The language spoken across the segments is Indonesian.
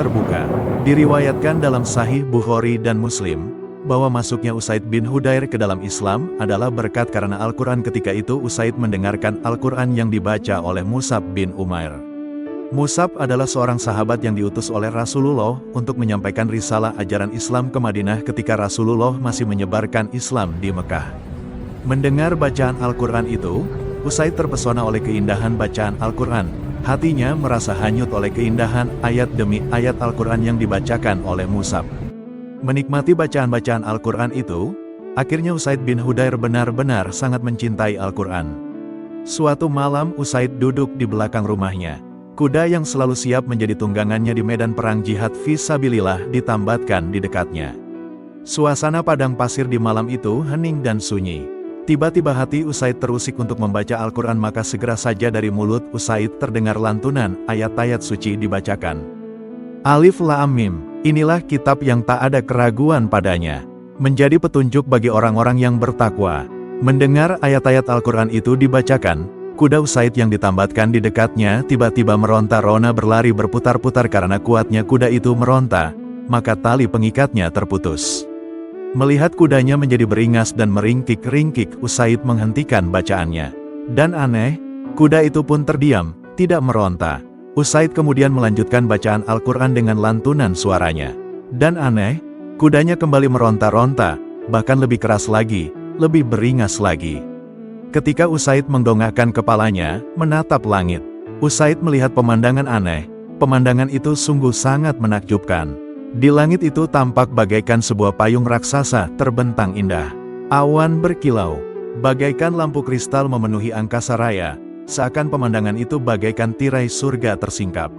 terbuka. Diriwayatkan dalam Sahih Bukhari dan Muslim, bahwa masuknya Usaid bin Hudair ke dalam Islam adalah berkat karena Al-Quran. Ketika itu Usaid mendengarkan Al-Quran yang dibaca oleh Mus'ab bin Umair. Mus'ab adalah seorang sahabat yang diutus oleh Rasulullah untuk menyampaikan risalah ajaran Islam ke Madinah ketika Rasulullah masih menyebarkan Islam di Mekah. Mendengar bacaan Al-Quran itu, Usaid terpesona oleh keindahan bacaan Al-Quran. Hatinya merasa hanyut oleh keindahan ayat demi ayat Al-Quran yang dibacakan oleh Mus'ab. Menikmati bacaan-bacaan Al-Quran itu, akhirnya Usaid bin Hudair benar-benar sangat mencintai Al-Quran. Suatu malam Usaid duduk di belakang rumahnya. Kuda yang selalu siap menjadi tunggangannya di medan perang jihad fisabilillah ditambatkan di dekatnya. Suasana padang pasir di malam itu hening dan sunyi. Tiba-tiba hati Usaid terusik untuk membaca Al-Quran, maka segera saja dari mulut Usaid terdengar lantunan ayat-ayat suci dibacakan. Alif Lam Mim, inilah kitab yang tak ada keraguan padanya, menjadi petunjuk bagi orang-orang yang bertakwa. Mendengar ayat-ayat Al-Quran itu dibacakan, kuda Usaid yang ditambatkan di dekatnya tiba-tiba meronta-rona berlari berputar-putar. Karena kuatnya kuda itu meronta, maka tali pengikatnya terputus. Melihat kudanya menjadi beringas dan meringkik-ringkik, Usaid menghentikan bacaannya. Dan aneh, kuda itu pun terdiam, tidak meronta. Usaid kemudian melanjutkan bacaan Al-Quran dengan lantunan suaranya. Dan aneh, kudanya kembali meronta-ronta, bahkan lebih keras lagi, lebih beringas lagi. Ketika Usaid mendongakkan kepalanya, menatap langit, Usaid melihat pemandangan aneh. Pemandangan itu sungguh sangat menakjubkan. Di langit itu tampak bagaikan sebuah payung raksasa terbentang indah. Awan berkilau, bagaikan lampu kristal memenuhi angkasa raya. Seakan pemandangan itu bagaikan tirai surga tersingkap.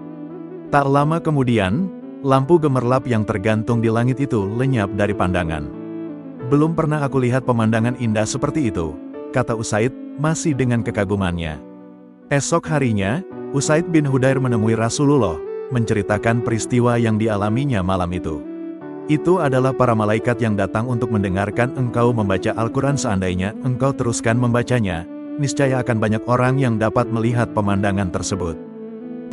Tak lama kemudian, lampu gemerlap yang tergantung di langit itu lenyap dari pandangan. Belum pernah aku lihat pemandangan indah seperti itu, kata Usaid, masih dengan kekagumannya. Esok harinya, Usaid bin Hudair menemui Rasulullah, menceritakan peristiwa yang dialaminya malam itu. Itu adalah para malaikat yang datang untuk mendengarkan engkau membaca Al-Quran. Seandainya engkau teruskan membacanya, niscaya akan banyak orang yang dapat melihat pemandangan tersebut.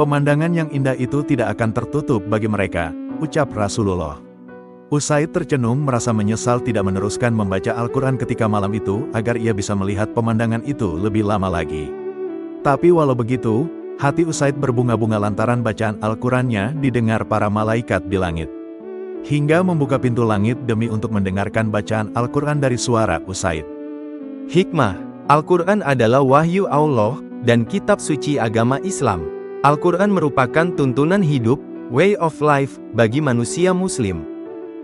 Pemandangan yang indah itu tidak akan tertutup bagi mereka, ucap Rasulullah. Usaid tercenung merasa menyesal tidak meneruskan membaca Al-Quran ketika malam itu agar ia bisa melihat pemandangan itu lebih lama lagi. Tapi walau begitu, hati Usaid berbunga-bunga lantaran bacaan Al-Qurannya didengar para malaikat di langit. Hingga membuka pintu langit demi untuk mendengarkan bacaan Al-Quran dari suara Usaid. Hikmah: Al-Quran adalah wahyu Allah dan kitab suci agama Islam. Al-Quran merupakan tuntunan hidup, way of life, bagi manusia muslim.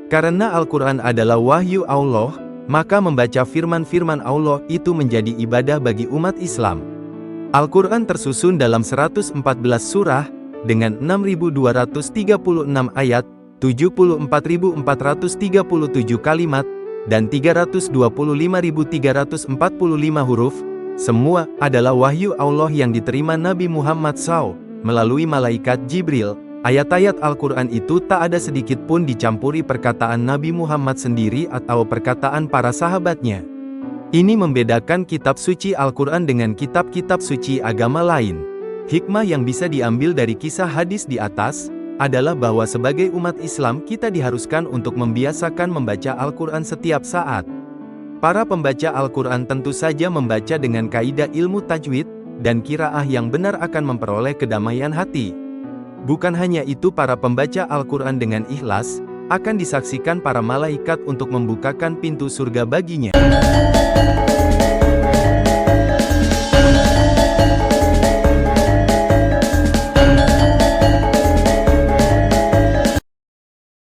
Karena Al-Quran adalah wahyu Allah, maka membaca firman-firman Allah itu menjadi ibadah bagi umat Islam. Al-Quran tersusun dalam 114 surah, dengan 6.236 ayat, 74.437 kalimat, dan 325.345 huruf. Semua adalah wahyu Allah yang diterima Nabi Muhammad SAW melalui malaikat Jibril. Ayat-ayat Al-Quran itu tak ada sedikit pun dicampuri perkataan Nabi Muhammad sendiri atau perkataan para sahabatnya. Ini membedakan kitab suci Al-Quran dengan kitab-kitab suci agama lain. Hikmah yang bisa diambil dari kisah hadis di atas adalah bahwa sebagai umat Islam kita diharuskan untuk membiasakan membaca Al-Quran setiap saat. Para pembaca Al-Quran tentu saja membaca dengan kaidah ilmu tajwid dan qiraah yang benar akan memperoleh kedamaian hati. Bukan hanya itu, para pembaca Al-Quran dengan ikhlas akan disaksikan para malaikat untuk membukakan pintu surga baginya.